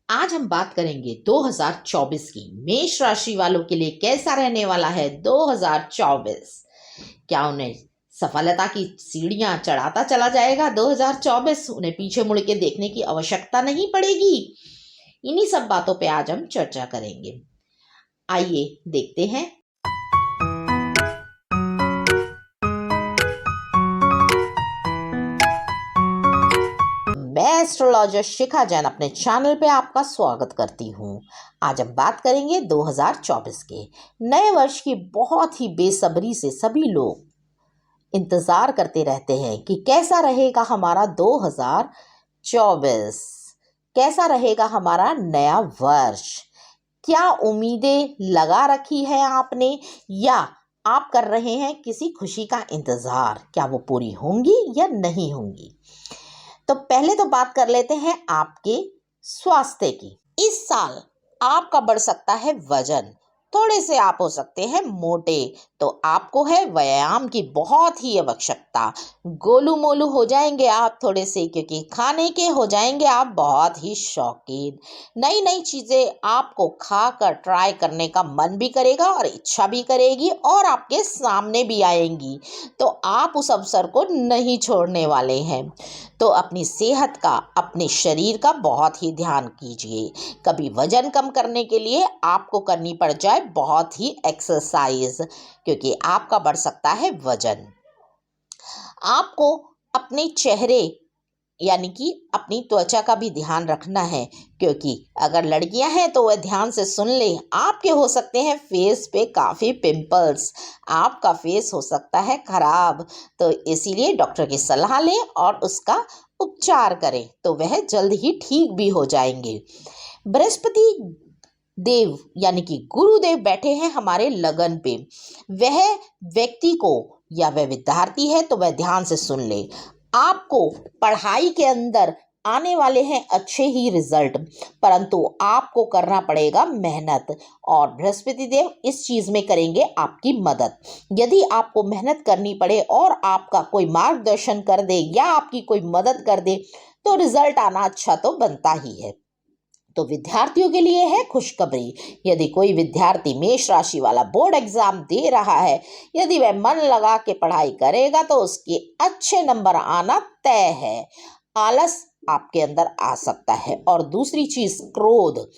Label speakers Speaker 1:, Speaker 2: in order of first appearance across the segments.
Speaker 1: आज हम बात करेंगे 2024 की। मेष राशि वालों के लिए कैसा रहने वाला है 2024? क्या उन्हें सफलता की सीढ़ियां चढ़ाता चला जाएगा 2024? उन्हें पीछे मुड़ के देखने की आवश्यकता नहीं पड़ेगी? इन्हीं सब बातों पे आज हम चर्चा करेंगे। आइए देखते हैं। मैं एस्ट्रोलॉजर शिखा जैन अपने चैनल पे आपका स्वागत करती हूँ। आज हम बात करेंगे 2024 के नए वर्ष की। बहुत ही बेसब्री से सभी लोग इंतज़ार करते रहते हैं कि कैसा रहेगा हमारा 2024, कैसा रहेगा हमारा नया वर्ष। क्या उम्मीदें लगा रखी है आपने, या आप कर रहे हैं किसी खुशी का इंतज़ार? क्या वो पूरी होंगी या नहीं होंगी? तो पहले तो बात कर लेते हैं आपके स्वास्थ्य की। इस साल आपका बढ़ सकता है वजन, थोड़े से आप हो सकते हैं मोटे, तो आपको है व्यायाम की बहुत ही आवश्यकता। गोलू मोलू हो जाएंगे आप थोड़े से, क्योंकि खाने के हो जाएंगे आप बहुत ही शौकीन। नई नई चीज़ें आपको खाकर ट्राई करने का मन भी करेगा और इच्छा भी करेगी, और आपके सामने भी आएंगी, तो आप उस अवसर को नहीं छोड़ने वाले हैं। तो अपनी सेहत का, अपने शरीर का बहुत ही ध्यान कीजिए। कभी वजन कम करने के लिए आपको करनी पड़ जाए बहुत ही एक्सरसाइज, क्योंकि आपका बढ़ सकता है वजन। आपको अपने चेहरे यानी कि अपनी त्वचा का भी ध्यान रखना है, क्योंकि अगर लड़कियां हैं तो वह ध्यान से सुन ले, आपके हो सकते हैं फेस पे काफ़ी पिंपल्स, आपका फेस हो सकता है खराब। तो इसीलिए डॉक्टर की सलाह लें और उसका उपचार करें, तो वह जल्द ही ठीक भी हो जाएंगे। बृहस्पति देव यानी कि गुरुदेव बैठे हैं हमारे लगन पे। वह व्यक्ति को, या वह विद्यार्थी है तो वह ध्यान से सुन ले, आपको पढ़ाई के अंदर आने वाले हैं अच्छे ही रिजल्ट, परंतु आपको करना पड़ेगा मेहनत, और बृहस्पति देव इस चीज़ में करेंगे आपकी मदद। यदि आपको मेहनत करनी पड़े और आपका कोई मार्गदर्शन कर दे या आपकी कोई मदद कर दे, तो रिजल्ट आना अच्छा तो बनता ही है। तो विद्यार्थियों के लिए है खुशखबरी। यदि कोई विद्यार्थी मेष राशि वाला बोर्ड एग्जाम दे रहा है, यदि वह मन लगा के पढ़ाई करेगा तो उसके अच्छे नंबर आना तय है। आलस आपके अंदर आ सकता है। और दूसरी चीज, क्रोध।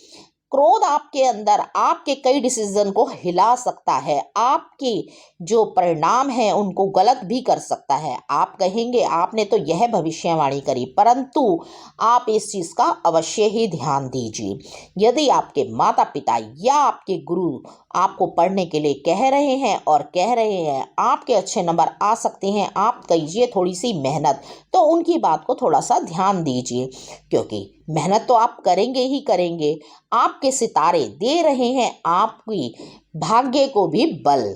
Speaker 1: क्रोध आपके अंदर आपके कई डिसीजन को हिला सकता है, आपके जो परिणाम हैं उनको गलत भी कर सकता है। आप कहेंगे आपने तो यह भविष्यवाणी करी, परंतु आप इस चीज़ का अवश्य ही ध्यान दीजिए। यदि आपके माता पिता या आपके गुरु आपको पढ़ने के लिए कह रहे हैं और कह रहे हैं आपके अच्छे नंबर आ सकते हैं, आप कीजिए थोड़ी सी मेहनत, तो उनकी बात को थोड़ा सा ध्यान दीजिए, क्योंकि मेहनत तो आप करेंगे ही करेंगे। आपके सितारे दे रहे हैं आपकी भाग्य को भी बल,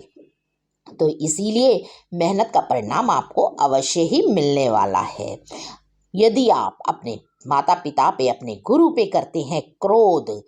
Speaker 1: तो इसीलिए मेहनत का परिणाम आपको अवश्य ही मिलने वाला है। यदि आप अपने माता पिता पे, अपने गुरु पे करते हैं क्रोध,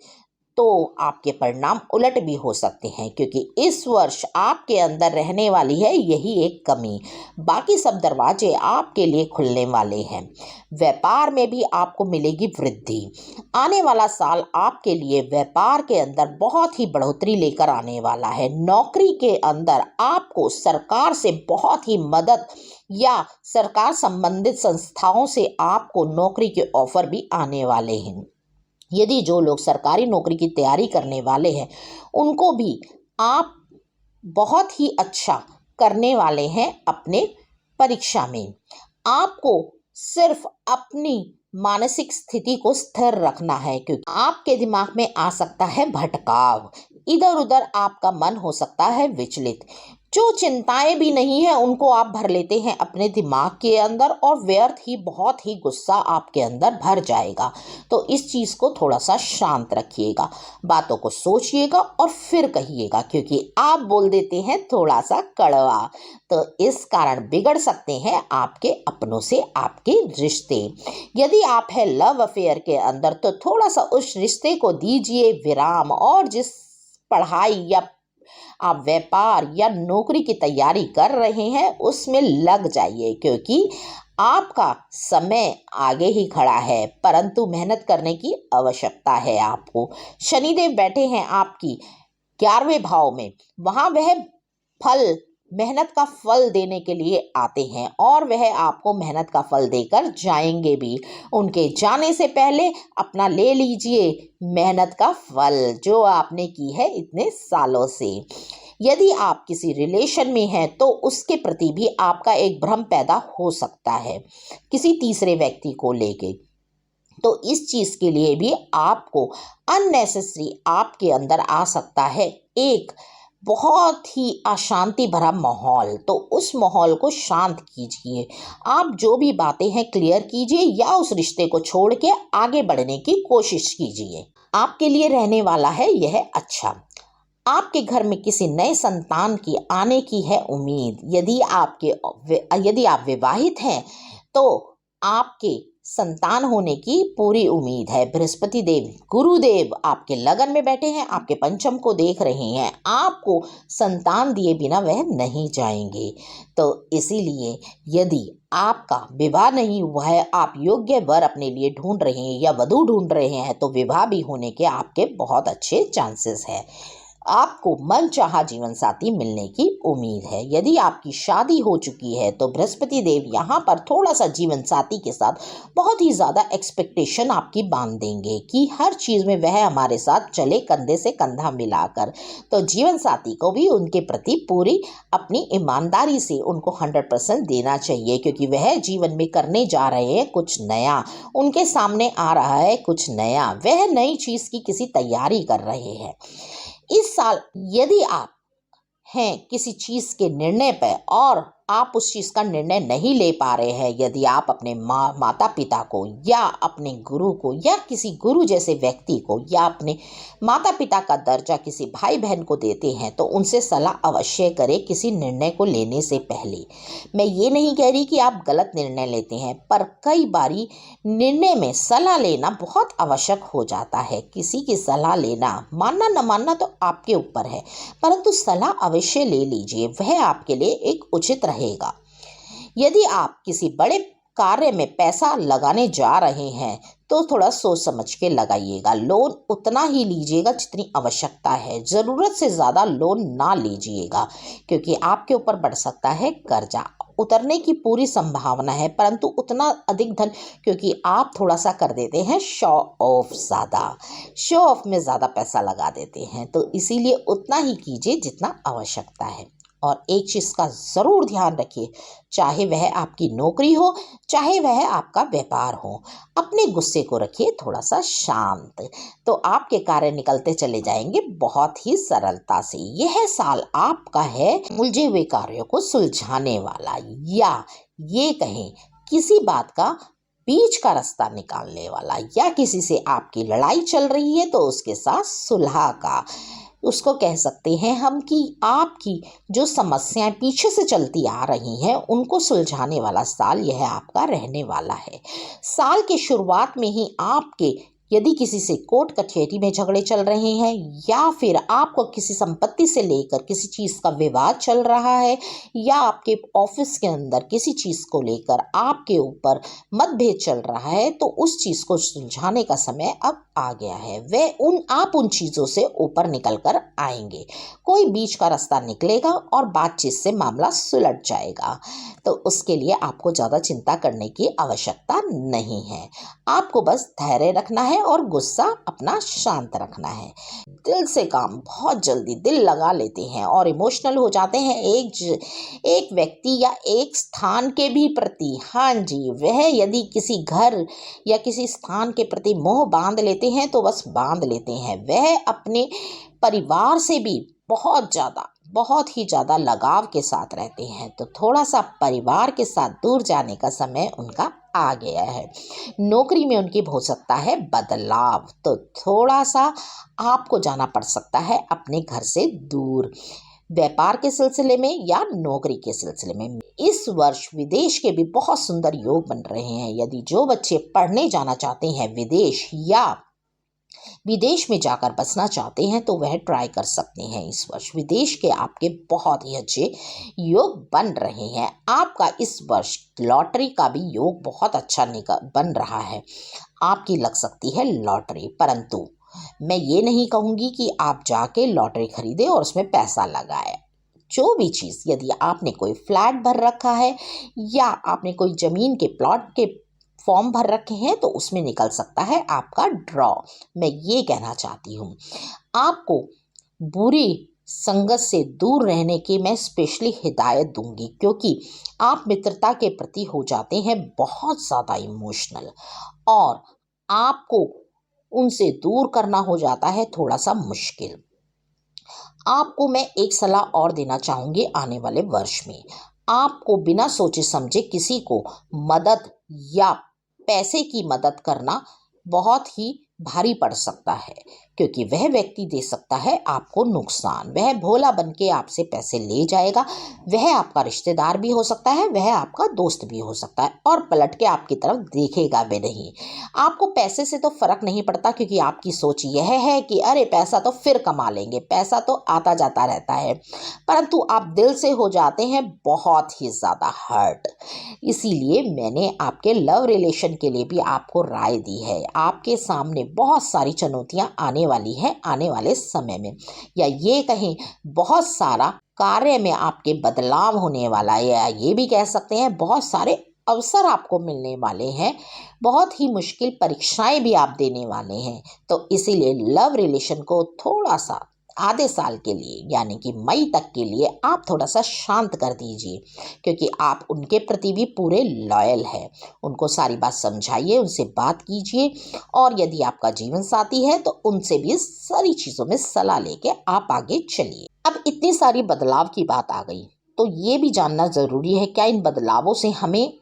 Speaker 1: तो आपके परिणाम उलट भी हो सकते हैं, क्योंकि इस वर्ष आपके अंदर रहने वाली है यही एक कमी। बाकी सब दरवाजे आपके लिए खुलने वाले हैं। व्यापार में भी आपको मिलेगी वृद्धि। आने वाला साल आपके लिए व्यापार के अंदर बहुत ही बढ़ोतरी लेकर आने वाला है। नौकरी के अंदर आपको सरकार से बहुत ही मदद, या सरकार संबंधित संस्थाओं से आपको नौकरी के ऑफर भी आने वाले हैं। यदि जो लोग सरकारी नौकरी की तैयारी करने वाले हैं, उनको भी आप बहुत ही अच्छा करने वाले हैं अपने परीक्षा में। आपको सिर्फ अपनी मानसिक स्थिति को स्थिर रखना है, क्योंकि आपके दिमाग में आ सकता है भटकाव, इधर उधर आपका मन हो सकता है विचलित। जो चिंताएं भी नहीं है उनको आप भर लेते हैं अपने दिमाग के अंदर, और व्यर्थ ही बहुत ही गुस्सा आपके अंदर भर जाएगा। तो इस चीज़ को थोड़ा सा शांत रखिएगा, बातों को सोचिएगा और फिर कहिएगा, क्योंकि आप बोल देते हैं थोड़ा सा कड़वा, तो इस कारण बिगड़ सकते हैं आपके अपनों से आपके रिश्ते। यदि आप है लव अफेयर के अंदर, तो थोड़ा सा उस रिश्ते को दीजिए विराम, और जिस पढ़ाई या आप व्यापार या नौकरी की तैयारी कर रहे हैं उसमें लग जाइए, क्योंकि आपका समय आगे ही खड़ा है, परंतु मेहनत करने की आवश्यकता है आपको। शनिदेव बैठे हैं आपकी 11वें भाव में, वहाँ वह फल मेहनत का फल देने के लिए आते हैं और वह आपको मेहनत का फल देकर जाएंगे भी। उनके जाने से पहले अपना ले लीजिए मेहनत का फल जो आपने की है इतने सालों से। यदि आप किसी रिलेशन में हैं तो उसके प्रति भी आपका एक भ्रम पैदा हो सकता है किसी तीसरे व्यक्ति को लेके। तो इस चीज़ के लिए भी आपको अननेसेसरी आपके अंदर आ सकता है एक बहुत ही अशांति भरा माहौल। तो उस माहौल को शांत कीजिए, आप जो भी बातें हैं क्लियर कीजिए या उस रिश्ते को छोड़ के आगे बढ़ने की कोशिश कीजिए। आपके लिए रहने वाला है यह अच्छा। आपके घर में किसी नए संतान की आने की है उम्मीद। यदि आप विवाहित हैं तो आपके संतान होने की पूरी उम्मीद है। बृहस्पति देव गुरुदेव आपके लगन में बैठे हैं, आपके पंचम को देख रहे हैं, आपको संतान दिए बिना वह नहीं जाएंगे। तो इसीलिए यदि आपका विवाह नहीं हुआ है, आप योग्य वर अपने लिए ढूंढ रहे हैं या वधू ढूंढ रहे हैं, तो विवाह भी होने के आपके बहुत अच्छे चांसेस हैं। आपको मनचाहा जीवन साथी मिलने की उम्मीद है। यदि आपकी शादी हो चुकी है तो बृहस्पति देव यहाँ पर थोड़ा सा जीवन साथी के साथ बहुत ही ज़्यादा एक्सपेक्टेशन आपकी बांध देंगे कि हर चीज़ में वह हमारे साथ चले कंधे से कंधा मिलाकर। तो जीवन साथी को भी उनके प्रति पूरी अपनी ईमानदारी से उनको 100% देना चाहिए, क्योंकि वह जीवन में करने जा रहे हैं कुछ नया, उनके सामने आ रहा है कुछ नया, वह नई चीज़ की किसी तैयारी कर रहे हैं। इस साल यदि आप हैं किसी चीज़ के निर्णय पर और आप उस चीज़ का निर्णय नहीं ले पा रहे हैं, यदि आप अपने माता पिता को या अपने गुरु को या किसी गुरु जैसे व्यक्ति को या अपने माता पिता का दर्जा किसी भाई बहन को देते हैं तो उनसे सलाह अवश्य करें किसी निर्णय को लेने से पहले। मैं ये नहीं कह रही कि आप गलत निर्णय लेते हैं, पर कई बारी निर्णय में सलाह लेना बहुत आवश्यक हो जाता है। किसी की सलाह लेना, मानना न मानना तो आपके ऊपर है, परंतु सलाह अवश्य ले लीजिए, वह आपके लिए एक उचित रहेगा। यदि आप किसी बड़े कार्य में पैसा लगाने जा रहे हैं तो थोड़ा सोच समझ के लगाइएगा। लोन उतना ही लीजिएगा जितनी आवश्यकता है, ज़रूरत से ज़्यादा लोन ना लीजिएगा, क्योंकि आपके ऊपर बढ़ सकता है कर्जा। उतरने की पूरी संभावना है, परंतु उतना अधिक धन, क्योंकि आप थोड़ा सा कर देते हैं शो ऑफ, ज़्यादा शो ऑफ में ज़्यादा पैसा लगा देते हैं। तो इसीलिए उतना ही कीजिए जितना आवश्यकता है। और एक चीज़ का ज़रूर ध्यान रखिए, चाहे वह आपकी नौकरी हो चाहे वह आपका व्यापार हो, अपने गुस्से को रखिए थोड़ा सा शांत, तो आपके कार्य निकलते चले जाएंगे बहुत ही सरलता से। यह साल आपका है उलझे हुए कार्यों को सुलझाने वाला, या ये कहें किसी बात का बीच का रास्ता निकालने वाला, या किसी से आपकी लड़ाई चल रही है तो उसके साथ सुलह का, उसको कह सकते हैं हम कि आपकी जो समस्याएं पीछे से चलती आ रही हैं उनको सुलझाने वाला साल यह आपका रहने वाला है। साल की शुरुआत में ही आपके यदि किसी से कोर्ट कचहरी में झगड़े चल रहे हैं या फिर आपको किसी संपत्ति से लेकर किसी चीज़ का विवाद चल रहा है या आपके ऑफिस के अंदर किसी चीज़ को लेकर आपके ऊपर मतभेद चल रहा है, तो उस चीज़ को सुलझाने का समय अब आ गया है। आप उन चीज़ों से ऊपर निकल कर आएंगे, कोई बीच का रास्ता निकलेगा और बातचीत से मामला सुलझ जाएगा। तो उसके लिए आपको ज़्यादा चिंता करने की आवश्यकता नहीं है, आपको बस धैर्य रखना है और गुस्सा अपना शांत रखना है। दिल से काम बहुत जल्दी दिल लगा लेते हैं और इमोशनल हो जाते हैं एक व्यक्ति या एक स्थान के भी प्रति। हाँ जी, वह यदि किसी घर या किसी स्थान के प्रति मोह बांध लेते हैं तो बस बांध लेते हैं। वह अपने परिवार से भी बहुत ही ज़्यादा लगाव के साथ रहते हैं, तो थोड़ा सा परिवार के साथ दूर जाने का समय उनका आ गया है। नौकरी में उनकी हो सकता है बदलाव, तो थोड़ा सा आपको जाना पड़ सकता है अपने घर से दूर, व्यापार के सिलसिले में या नौकरी के सिलसिले में। इस वर्ष विदेश के भी बहुत सुंदर योग बन रहे हैं। यदि जो बच्चे पढ़ने जाना चाहते हैं विदेश या विदेश में जाकर बसना चाहते हैं तो वह ट्राई कर सकते हैं। इस वर्ष विदेश के आपके बहुत ही अच्छे योग बन रहे हैं। आपका इस वर्ष लॉटरी का भी योग बहुत अच्छा बन रहा है। आपकी लग सकती है लॉटरी, परंतु मैं ये नहीं कहूँगी कि आप जाके लॉटरी खरीदें और उसमें पैसा लगाएं। जो भी चीज़, यदि आपने कोई फ्लैट भर रखा है या आपने कोई ज़मीन के प्लॉट के फॉर्म भर रखे हैं तो उसमें निकल सकता है आपका ड्रॉ। मैं ये कहना चाहती हूँ आपको बुरी संगत से दूर रहने की मैं स्पेशली हिदायत दूंगी, क्योंकि आप मित्रता के प्रति हो जाते हैं बहुत ज़्यादा इमोशनल और आपको उनसे दूर करना हो जाता है थोड़ा सा मुश्किल। आपको मैं एक सलाह और देना चाहूँगी, आने वाले वर्ष में आपको बिना सोचे समझे किसी को मदद या पैसे की मदद करना बहुत ही भारी पड़ सकता है, क्योंकि वह व्यक्ति दे सकता है आपको नुकसान। वह भोला बन के आपसे पैसे ले जाएगा। वह आपका रिश्तेदार भी हो सकता है, वह आपका दोस्त भी हो सकता है, और पलट के आपकी तरफ देखेगा भी नहीं। आपको पैसे से तो फर्क नहीं पड़ता, क्योंकि आपकी सोच यह है कि अरे पैसा तो फिर कमा लेंगे, पैसा तो आता जाता रहता है, परंतु आप दिल से हो जाते हैं बहुत ही ज़्यादा हर्ट। इसीलिए मैंने आपके लव रिलेशन के लिए भी आपको राय दी है। आपके सामने बहुत सारी चुनौतियां आने वाली हैं आने वाले समय में, या ये कहें बहुत सारा कार्य में आपके बदलाव होने वाला है, या ये भी कह सकते हैं बहुत सारे अवसर आपको मिलने वाले हैं। बहुत ही मुश्किल परीक्षाएं भी आप देने वाले हैं। तो इसीलिए लव रिलेशन को थोड़ा सा आधे साल के लिए, यानी कि मई तक के लिए आप थोड़ा सा शांत कर दीजिए, क्योंकि आप उनके प्रति भी पूरे लॉयल हैं। उनको सारी बात समझाइए, उनसे बात कीजिए, और यदि आपका जीवन साथी है तो उनसे भी सारी चीज़ों में सलाह लेके आप आगे चलिए। अब इतनी सारी बदलाव की बात आ गई, तो ये भी जानना ज़रूरी है क्या इन बदलावों से हमें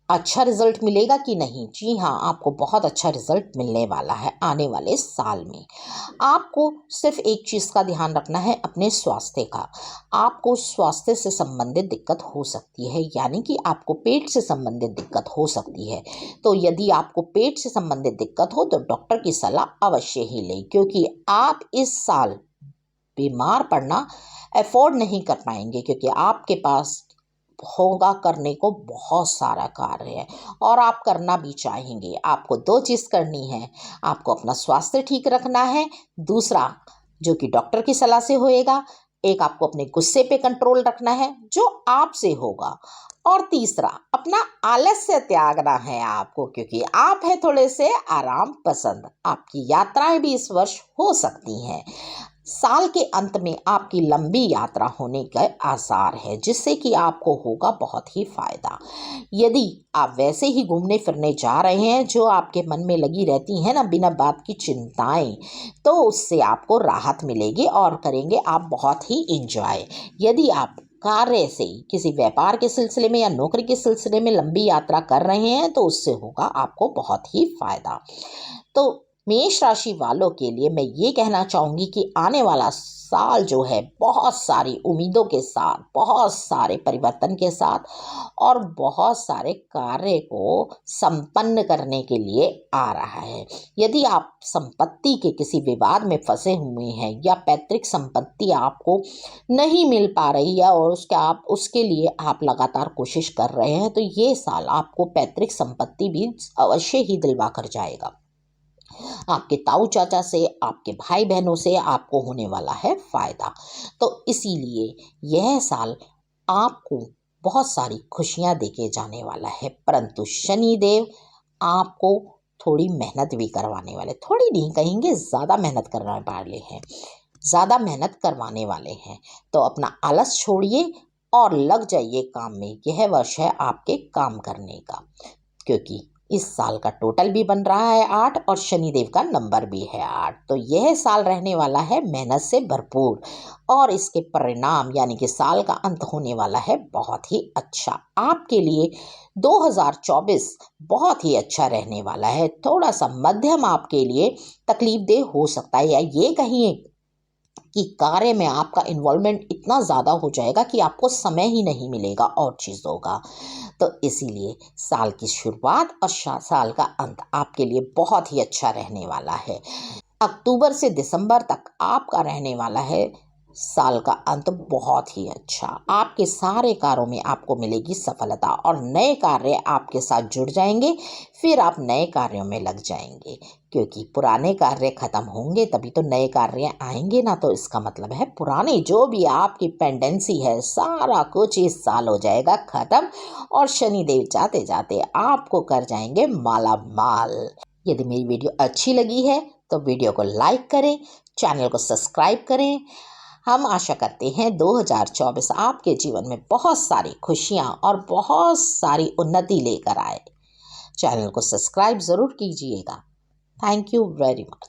Speaker 1: अच्छा रिजल्ट मिलेगा कि नहीं। जी हाँ, आपको बहुत अच्छा रिजल्ट मिलने वाला है आने वाले साल में। आपको सिर्फ एक चीज़ का ध्यान रखना है, अपने स्वास्थ्य का। आपको स्वास्थ्य से संबंधित दिक्कत हो सकती है, यानी कि आपको पेट से संबंधित दिक्कत हो सकती है। तो यदि आपको पेट से संबंधित दिक्कत हो तो डॉक्टर की सलाह अवश्य ही लें, क्योंकि आप इस साल बीमार पड़ना अफोर्ड नहीं कर पाएंगे, क्योंकि आपके पास होगा करने को बहुत सारा कार्य है और आप करना भी चाहेंगे। आपको दो चीज़ करनी है, आपको अपना स्वास्थ्य ठीक रखना है, दूसरा जो कि डॉक्टर की सलाह से होएगा, एक आपको अपने गुस्से पे कंट्रोल रखना है जो आपसे होगा, और तीसरा अपना आलस्य त्यागना है आपको, क्योंकि आप है थोड़े से आराम पसंद। आपकी यात्राएं भी इस वर्ष हो सकती हैं। साल के अंत में आपकी लंबी यात्रा होने के आसार है, जिससे कि आपको होगा बहुत ही फायदा। यदि आप वैसे ही घूमने फिरने जा रहे हैं जो आपके मन में लगी रहती हैं ना बिना बात की चिंताएं, तो उससे आपको राहत मिलेगी और करेंगे आप बहुत ही इंजॉय। यदि आप कार्य से किसी व्यापार के सिलसिले में या नौकरी के सिलसिले में लंबी यात्रा कर रहे हैं तो उससे होगा आपको बहुत ही फायदा। तो मेष राशि वालों के लिए मैं ये कहना चाहूँगी कि आने वाला साल जो है बहुत सारी उम्मीदों के साथ, बहुत सारे परिवर्तन के साथ और बहुत सारे कार्य को संपन्न करने के लिए आ रहा है। यदि आप संपत्ति के किसी विवाद में फंसे हुए हैं या पैतृक संपत्ति आपको नहीं मिल पा रही है और उसके लिए आप लगातार कोशिश कर रहे हैं, तो ये साल आपको पैतृक संपत्ति भी अवश्य ही दिलवा कर जाएगा। आपके ताऊ चाचा से, आपके भाई बहनों से आपको होने वाला है फायदा। तो इसीलिए यह साल आपको बहुत सारी खुशियां देके जाने वाला है, परंतु शनि देव आपको थोड़ी मेहनत भी करवाने वाले, थोड़ी नहीं कहेंगे ज़्यादा मेहनत करवाने वाले हैं, ज़्यादा मेहनत करवाने वाले हैं। तो अपना आलस छोड़िए और लग जाइए काम में। यह वर्ष है आपके काम करने का, क्योंकि इस साल का टोटल भी बन रहा है 8 और शनिदेव का नंबर भी है 8। तो यह साल रहने वाला है मेहनत से भरपूर, और इसके परिणाम यानी कि साल का अंत होने वाला है बहुत ही अच्छा आपके लिए। 2024 बहुत ही अच्छा रहने वाला है। थोड़ा सा मध्यम आपके लिए तकलीफ देह हो सकता है, या ये कहिए कि कार्य में आपका इन्वॉल्वमेंट इतना ज़्यादा हो जाएगा कि आपको समय ही नहीं मिलेगा और चीज़ों का। तो इसीलिए साल की शुरुआत और साल का अंत आपके लिए बहुत ही अच्छा रहने वाला है। अक्टूबर से दिसंबर तक आपका रहने वाला है साल का अंत बहुत ही अच्छा। आपके सारे कार्यों में आपको मिलेगी सफलता और नए कार्य आपके साथ जुड़ जाएंगे। फिर आप नए कार्यों में लग जाएंगे, क्योंकि पुराने कार्य खत्म होंगे तभी तो नए कार्य आएंगे ना। तो इसका मतलब है पुराने जो भी आपकी पेंडेंसी है सारा कुछ इस साल हो जाएगा खत्म, और शनिदेव जाते जाते आपको कर जाएंगे माला माल। यदि मेरी वीडियो अच्छी लगी है तो वीडियो को लाइक करें, चैनल को सब्सक्राइब करें। हम आशा करते हैं 2024 आपके जीवन में बहुत सारी खुशियां और बहुत सारी उन्नति लेकर आए। चैनल को सब्सक्राइब ज़रूर कीजिएगा। Thank you very much.